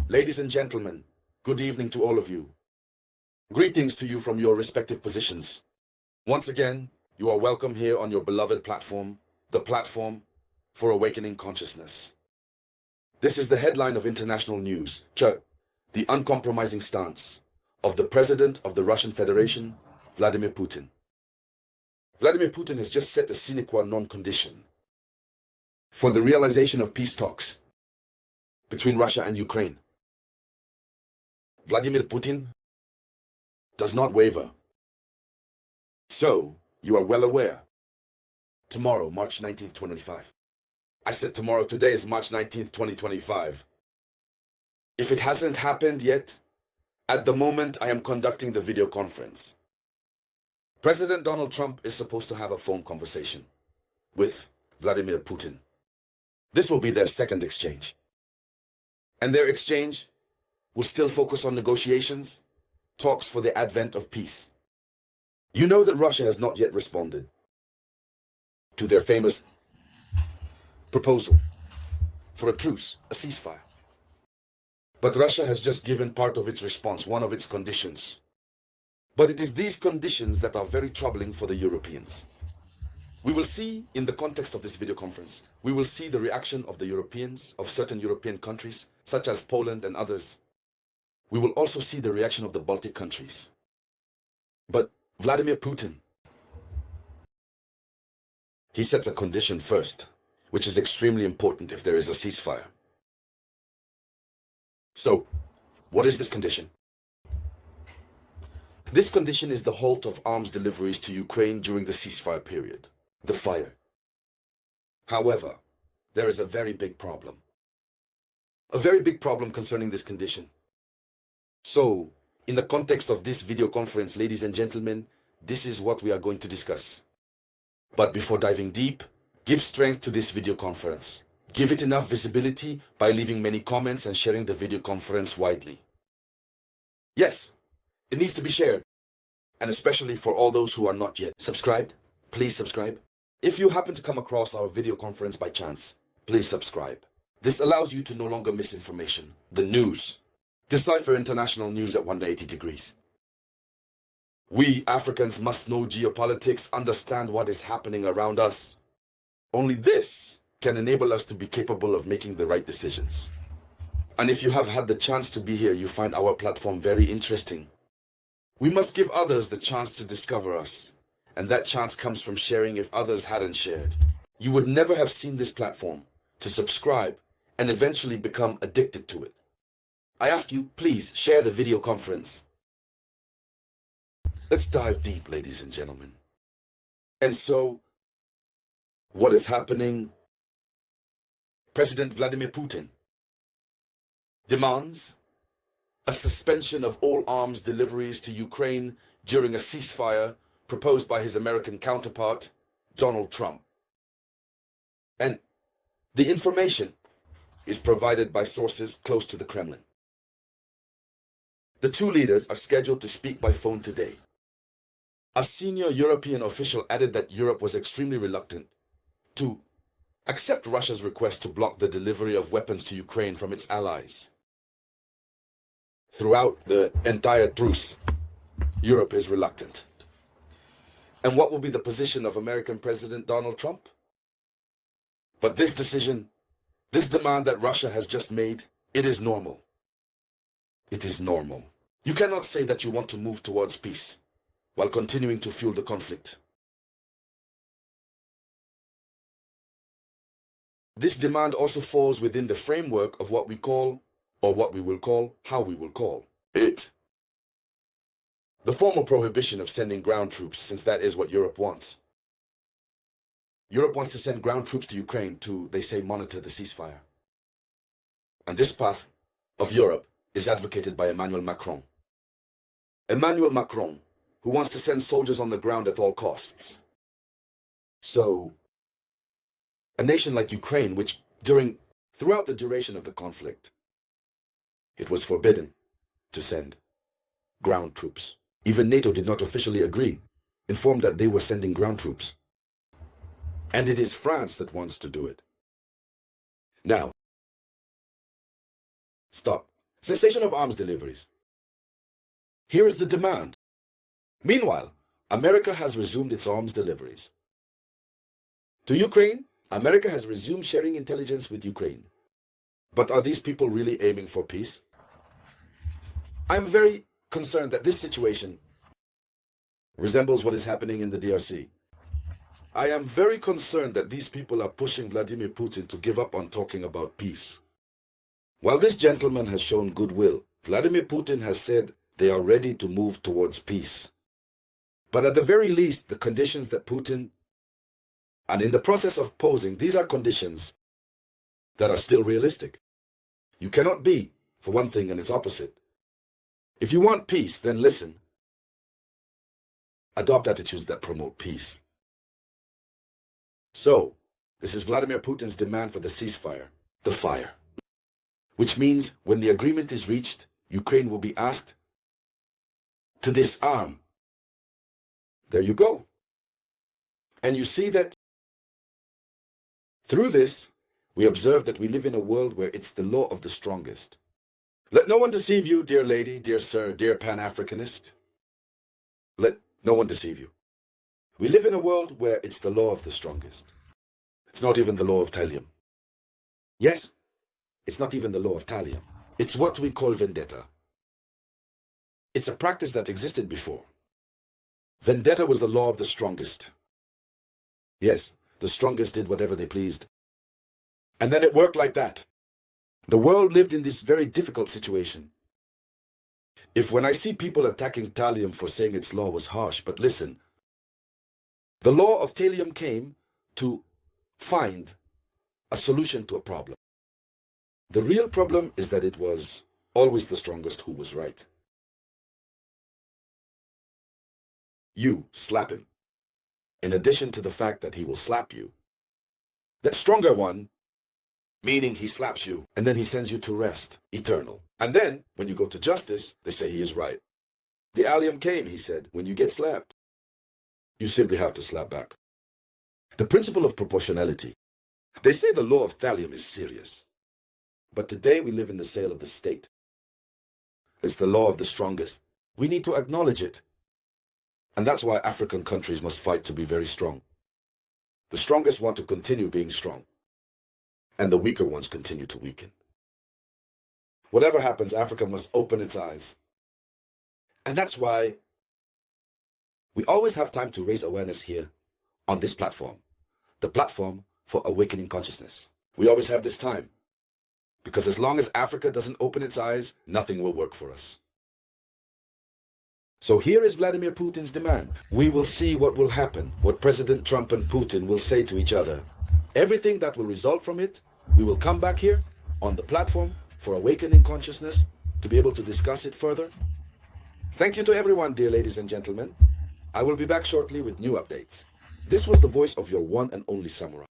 Ladies and gentlemen, good evening to all of you. Greetings to you from your respective positions. Once again, you are welcome here on your beloved platform, the platform for awakening consciousness. This is the headline of international news, the uncompromising stance of the President of the Russian Federation, Vladimir Putin. Vladimir Putin has just set a sine qua non condition for the realization of peace talks between Russia and Ukraine. Vladimir Putin does not waver. So, you are well aware. Tomorrow, March 19th, 2025. I said tomorrow, today is March 19th, 2025. If it hasn't happened yet, at the moment I am conducting the video conference. President Donald Trump is supposed to have a phone conversation with Vladimir Putin. This will be their second exchange. And their exchange will still focus on negotiations, talks for the advent of peace. You know that Russia has not yet responded to their famous proposal for a truce, a ceasefire. But Russia has just given part of its response, one of its conditions. But it is these conditions that are very troubling for the Europeans. We will see, in the context of this video conference, we will see the reaction of the Europeans, of certain European countries, such as Poland and others. We will also see the reaction of the Baltic countries. But Vladimir Putin, he sets a condition first, which is extremely important if there is a ceasefire. So, what is this condition? This condition is the halt of arms deliveries to Ukraine during the ceasefire period, the fire. However, there is a very big problem. A very big problem concerning this condition. So, in the context of this video conference, ladies and gentlemen, this is what we are going to discuss. But before diving deep, give strength to this video conference. Give it enough visibility by leaving many comments and sharing the video conference widely. Yes, it needs to be shared. And especially for all those who are not yet subscribed, please subscribe. If you happen to come across our video conference by chance, please subscribe. This allows you to no longer miss information, the news. Decipher international news at 180 degrees. We Africans must know geopolitics, understand what is happening around us. Only this can enable us to be capable of making the right decisions. And if you have had the chance to be here, you find our platform very interesting. We must give others the chance to discover us. And that chance comes from sharing if others hadn't shared. You would never have seen this platform to subscribe and eventually become addicted to it. I ask you, please share the video conference. Let's dive deep, ladies and gentlemen. And so, what is happening? President Vladimir Putin demands a suspension of all arms deliveries to Ukraine during a ceasefire proposed by his American counterpart, Donald Trump. And the information is provided by sources close to the Kremlin. The two leaders are scheduled to speak by phone today. A senior European official added that Europe was extremely reluctant to accept Russia's request to block the delivery of weapons to Ukraine from its allies. Throughout the entire truce, Europe is reluctant. And what will be the position of American President Donald Trump? But this decision, this demand that Russia has just made, it is normal. It is normal. You cannot say that you want to move towards peace while continuing to fuel the conflict. This demand also falls within the framework of what we call, or what we will call, how we will call it. The formal prohibition of sending ground troops, since that is what Europe wants. Europe wants to send ground troops to Ukraine to, they say, monitor the ceasefire. And this path of Europe is advocated by Emmanuel Macron. Emmanuel Macron, who wants to send soldiers on the ground at all costs. So, a nation like Ukraine, which throughout the duration of the conflict, it was forbidden to send ground troops. Even NATO did not officially agree, informed that they were sending ground troops. And it is France that wants to do it. Now, stop. Cessation of arms deliveries. Here is the demand. Meanwhile, America has resumed its arms deliveries. To Ukraine, America has resumed sharing intelligence with Ukraine. But are these people really aiming for peace? I'm very concerned that this situation resembles what is happening in the DRC. I am very concerned that these people are pushing Vladimir Putin to give up on talking about peace. While this gentleman has shown goodwill, Vladimir Putin has said they are ready to move towards peace. But at the very least, the conditions that Putin, and in the process of posing, these are conditions that are still realistic. You cannot be for one thing and its opposite. If you want peace, then listen. Adopt attitudes that promote peace. So, this is Vladimir Putin's demand for the ceasefire, the fire. Which means when the agreement is reached, Ukraine will be asked to disarm. There you go. And you see that through this, we observe that we live in a world where it's the law of the strongest. Let no one deceive you, dear lady, dear sir, dear Pan-Africanist. Let no one deceive you. We live in a world where it's the law of the strongest. It's not even the law of thallium. Yes, it's not even the law of thallium. It's what we call vendetta. It's a practice that existed before. Vendetta was the law of the strongest. Yes, the strongest did whatever they pleased. And then it worked like that. The world lived in this very difficult situation. If when I see people attacking thallium for saying its law was harsh, but listen, the law of thallium came to find a solution to a problem. The real problem is that it was always the strongest who was right. You slap him. In addition to the fact that he will slap you, that stronger one, meaning he slaps you and then he sends you to rest, eternal. And then, when you go to justice, they say he is right. The allium came, he said, when you get slapped, you simply have to slap back. The principle of proportionality. They say the law of thallium is serious. But today we live in the sale of the state. It's the law of the strongest. We need to acknowledge it. And that's why African countries must fight to be very strong. The strongest want to continue being strong. And the weaker ones continue to weaken. Whatever happens, Africa must open its eyes. And that's why we always have time to raise awareness here on this platform. The platform for awakening consciousness. We always have this time. Because as long as Africa doesn't open its eyes, nothing will work for us. So here is Vladimir Putin's demand. We will see what will happen, what President Trump and Putin will say to each other. Everything that will result from it, we will come back here on the platform for awakening consciousness to be able to discuss it further. Thank you to everyone, dear ladies and gentlemen. I will be back shortly with new updates. This was the voice of your one and only samurai.